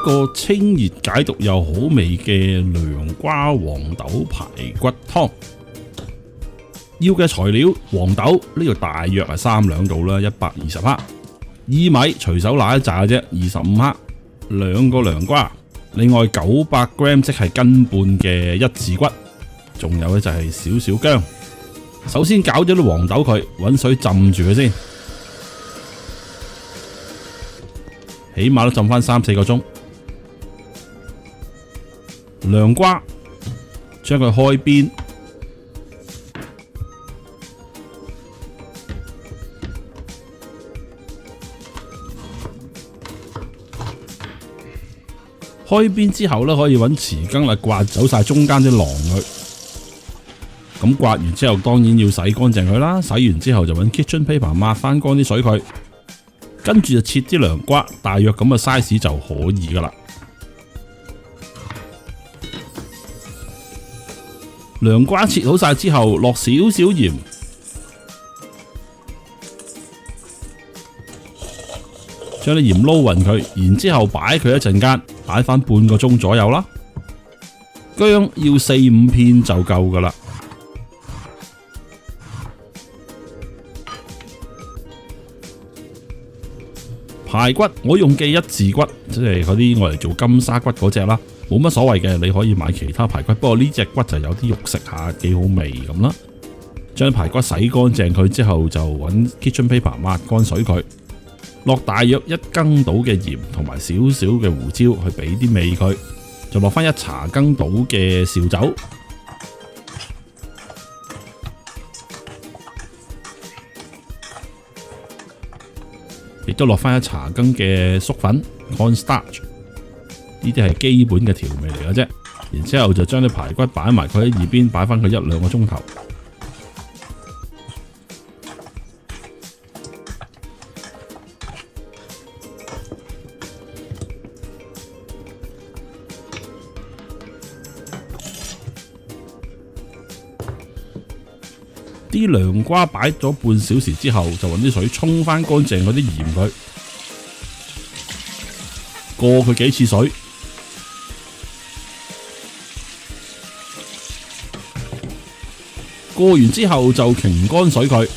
個清熱解毒又好味嘅涼瓜黃豆排骨湯。要嘅材料：黃豆呢度大約係3兩到啦，120克；薏米隨手拿一紮嘅啫，25克；2個涼瓜，另外900 gram 即係斤半嘅一字骨，仲有咧就係少少薑。首先攪咗啲黃豆佢，搵水浸住佢先，起碼都浸翻3-4個鐘。涼瓜將佢開邊，開邊之後咧，可以揾匙羹嚟刮走晒中間啲囊佢。咁刮完之後，當然要洗乾淨佢啦。洗完之後就揾 kitchen paper 抹翻乾啲水佢。跟住就切啲涼瓜，大約咁嘅 size 就可以噶啦。涼瓜切好晒之後，落少少鹽，將啲鹽撈勻佢，然之後擺佢一陣間，擺翻半個鐘左右啦。薑要4-5片就夠噶啦。排骨我用嘅一字骨，即係嗰啲我嚟做金沙骨嗰隻啦，冇乜所謂嘅，你可以買其他排骨，不過呢隻骨就有啲肉食下，幾好味咁啦。將排骨洗乾淨佢之後，就揾 kitchen paper 抹乾水佢，落大約1羹到嘅鹽同埋少少嘅胡椒去俾啲味佢，就落翻1茶羹到嘅紹酒。亦都落翻1茶羹嘅粟粉 cornstarch， 呢啲係基本嘅調味嚟嘅啫。然之後就將啲排骨擺埋佢喺耳邊，擺翻佢1-2個鐘頭。啲涼瓜擺咗半小時之後，就揾啲水沖翻乾淨嗰啲鹽佢，過佢幾次水，過完之後就擎乾水佢，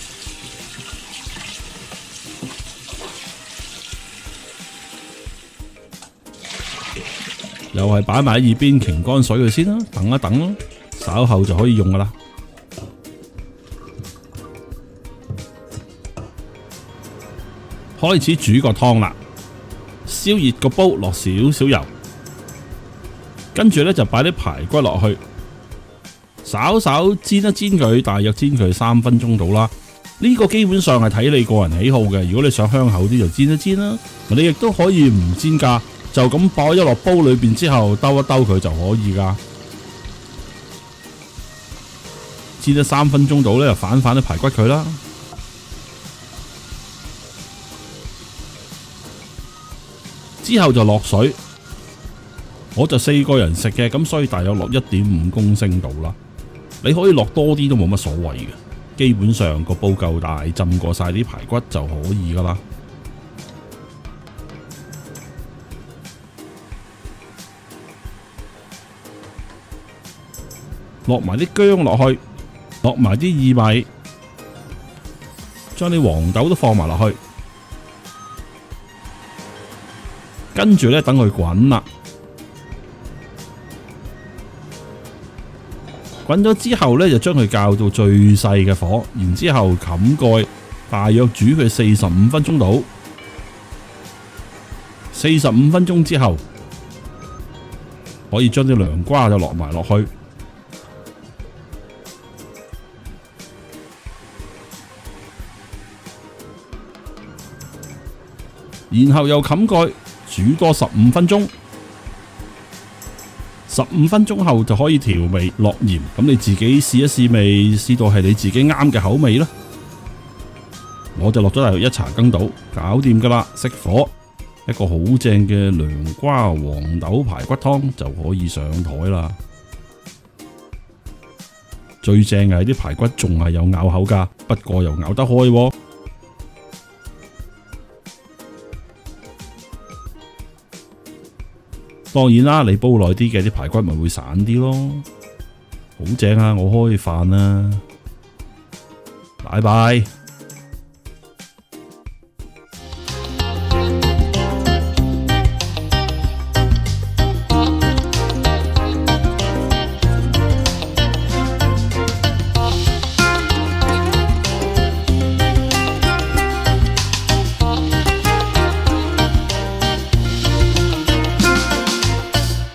又係擺埋喺耳邊擎乾水佢先啦，等一等咯，稍後就可以用噶啦。開始煮個湯啦，燒熱個煲，落少少油，跟住咧就擺啲排骨落去，稍稍煎一煎佢，大約煎佢3分鐘到啦。呢個基本上係睇你個人喜好嘅，如果你想香口啲就煎一煎啦，你亦都可以唔煎㗎，就咁擺咗落煲裏邊之後兜一兜佢就可以㗎。煎咗3分鐘到咧，就反啲排骨佢啦。之後就落水，我就4個人食嘅，咁所以大約落1.5公升度啦。你可以落多啲都冇乜所謂嘅，基本上個煲夠大，浸過晒啲排骨就可以噶啦。落埋啲薑落去，落埋啲薏米，將啲黃豆都放埋落去。跟住咧，等佢滾啦。滾咗之後咧，就將佢校到最細嘅火，然之後冚蓋，大約煮佢45分鐘到。45分鐘之後，可以將啲涼瓜就落埋落去，然後又冚蓋。煮多15分鐘，15分鐘後就可以調味落鹽，咁你自己試一試味，試到係你自己啱嘅口味啦。我就落咗大約1茶羹到，搞掂噶啦，熄火，一個好正嘅涼瓜黃豆排骨湯就可以上台啦。最正係啲排骨仲係有咬口噶，不過又咬得開喎。當然啦，你煲耐啲嘅啲排骨咪會散啲咯。好正啊！我開飯啦，拜拜。